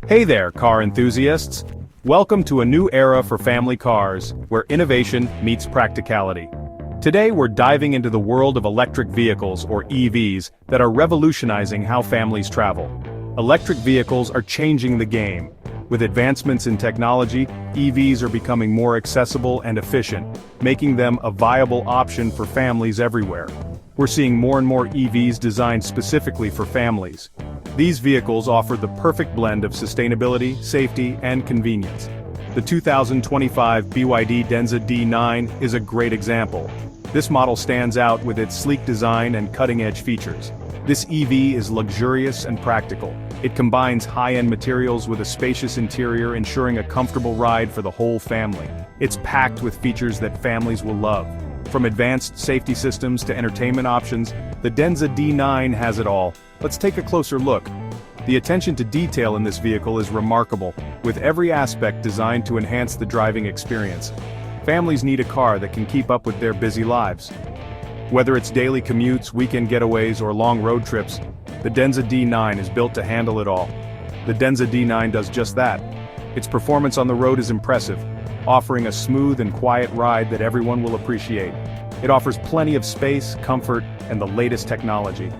Hey there, car enthusiasts! Welcome to a new era for family cars, where innovation meets practicality. Today we're diving into the world of electric vehicles, or EVs, that are revolutionizing how families travel. Electric vehicles are changing the game. With advancements in technology, EVs are becoming more accessible and efficient, making them a viable option for families everywhere. We're seeing more and more EVs designed specifically for families. These vehicles offer the perfect blend of sustainability, safety, and convenience. The 2025 BYD Denza D9 is a great example. This model stands out with its sleek design and cutting-edge features. This EV is luxurious and practical. It combines high-end materials with a spacious interior, ensuring a comfortable ride for the whole family. It's packed with features that families will love. From advanced safety systems to entertainment options, the Denza D9 has it all. Let's take a closer look. The attention to detail in this vehicle is remarkable, with every aspect designed to enhance the driving experience. Families need a car that can keep up with their busy lives. Whether it's daily commutes, weekend getaways, or long road trips, the Denza D9 is built to handle it all. The Denza D9 does just that. Its performance on the road is impressive, offering a smooth and quiet ride that everyone will appreciate. It offers plenty of space, comfort, and the latest technology.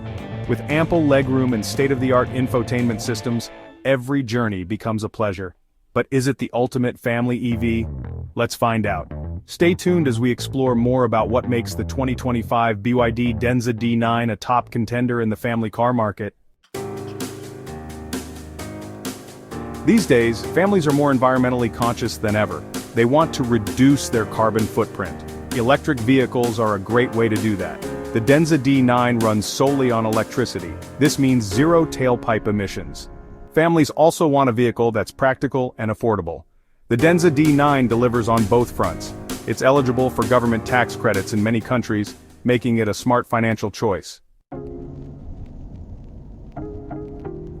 With ample legroom and state-of-the-art infotainment systems, every journey becomes a pleasure. But is it the ultimate family EV? Let's find out. Stay tuned as we explore more about what makes the 2025 BYD Denza D9 a top contender in the family car market. These days, families are more environmentally conscious than ever. They want to reduce their carbon footprint. Electric vehicles are a great way to do that. The Denza D9 runs solely on electricity. This means zero tailpipe emissions. Families also want a vehicle that's practical and affordable. The Denza D9 delivers on both fronts. It's eligible for government tax credits in many countries, making it a smart financial choice.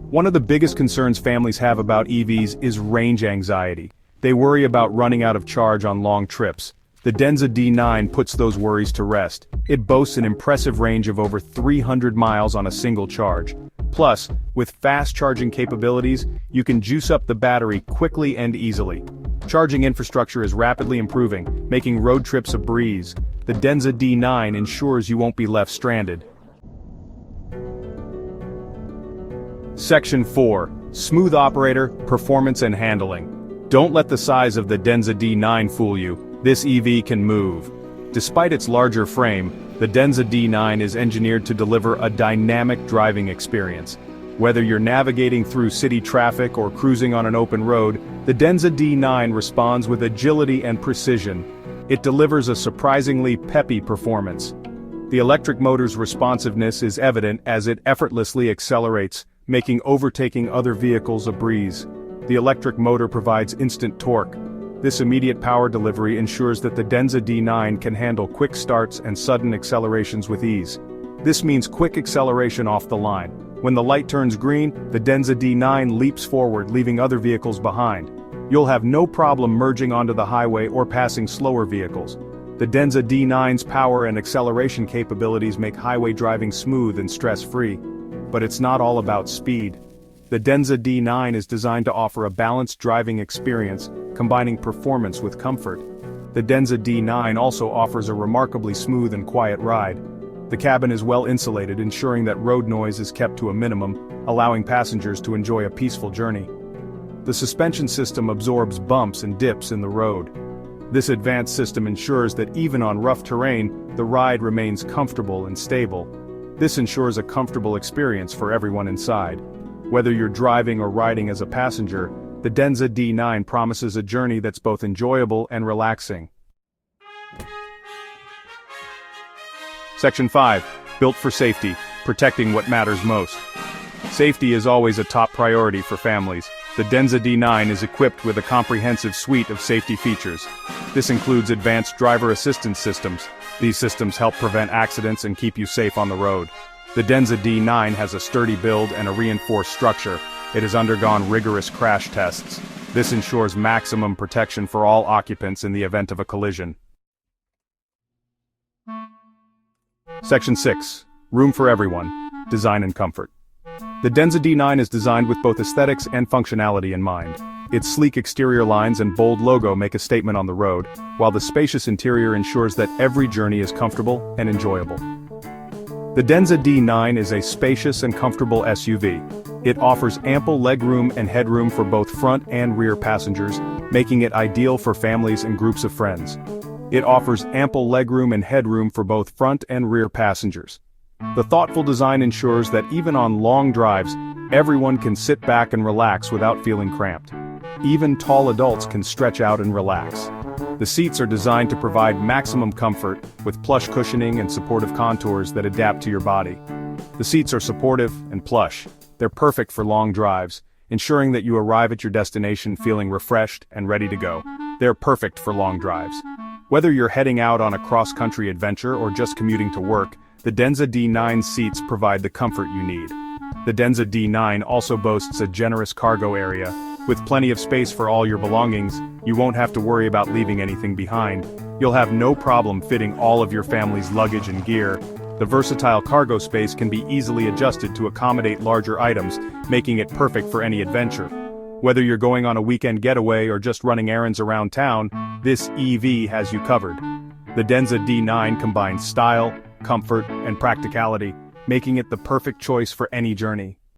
One of the biggest concerns families have about EVs is range anxiety. They worry about running out of charge on long trips. The Denza D9 puts those worries to rest. It boasts an impressive range of over 300 miles on a single charge. Plus, with fast charging capabilities, you can juice up the battery quickly and easily. Charging infrastructure is rapidly improving, making road trips a breeze. The Denza D9 ensures you won't be left stranded. Section 4. Smooth operator, performance and handling. Don't let the size of the Denza D9 fool you. This EV can move. Despite its larger frame, the Denza D9 is engineered to deliver a dynamic driving experience. Whether you're navigating through city traffic or cruising on an open road, the Denza D9 responds with agility and precision. It delivers a surprisingly peppy performance. The electric motor's responsiveness is evident as it effortlessly accelerates, making overtaking other vehicles a breeze. The electric motor provides instant torque. This immediate power delivery ensures that the Denza D9 can handle quick starts and sudden accelerations with ease. This means quick acceleration off the line. When the light turns green, the Denza D9 leaps forward, leaving other vehicles behind. You'll have no problem merging onto the highway or passing slower vehicles. The Denza D9's power and acceleration capabilities make highway driving smooth and stress-free. But it's not all about speed. The Denza D9 is designed to offer a balanced driving experience, combining performance with comfort. The Denza D9 also offers a remarkably smooth and quiet ride. The cabin is well insulated, ensuring that road noise is kept to a minimum, allowing passengers to enjoy a peaceful journey. The suspension system absorbs bumps and dips in the road. This advanced system ensures that even on rough terrain, the ride remains comfortable and stable. This ensures a comfortable experience for everyone inside. Whether you're driving or riding as a passenger, the Denza D9 promises a journey that's both enjoyable and relaxing. Section 5. Built for safety, protecting what matters most. Safety is always a top priority for families. The Denza D9 is equipped with a comprehensive suite of safety features. This includes advanced driver assistance systems. These systems help prevent accidents and keep you safe on the road. The Denza D9 has a sturdy build and a reinforced structure. It has undergone rigorous crash tests. This ensures maximum protection for all occupants in the event of a collision. Section 6. Room for everyone, design and comfort. The Denza D9 is designed with both aesthetics and functionality in mind. Its sleek exterior lines and bold logo make a statement on the road, while the spacious interior ensures that every journey is comfortable and enjoyable. The Denza D9 is a spacious and comfortable SUV. It offers ample legroom and headroom for both front and rear passengers, making it ideal for families and groups of friends. It offers ample legroom and headroom for both front and rear passengers. The thoughtful design ensures that even on long drives, everyone can sit back and relax without feeling cramped. Even tall adults can stretch out and relax. The seats are designed to provide maximum comfort, with plush cushioning and supportive contours that adapt to your body. The seats are supportive and plush. They're perfect for long drives, ensuring that you arrive at your destination feeling refreshed and ready to go. They're perfect for long drives. Whether you're heading out on a cross-country adventure or just commuting to work, the Denza D9 seats provide the comfort you need. The Denza D9 also boasts a generous cargo area. With plenty of space for all your belongings, you won't have to worry about leaving anything behind. You'll have no problem fitting all of your family's luggage and gear. The versatile cargo space can be easily adjusted to accommodate larger items, making it perfect for any adventure. Whether you're going on a weekend getaway or just running errands around town, this EV has you covered. The Denza D9 combines style, comfort, and practicality, making it the perfect choice for any journey.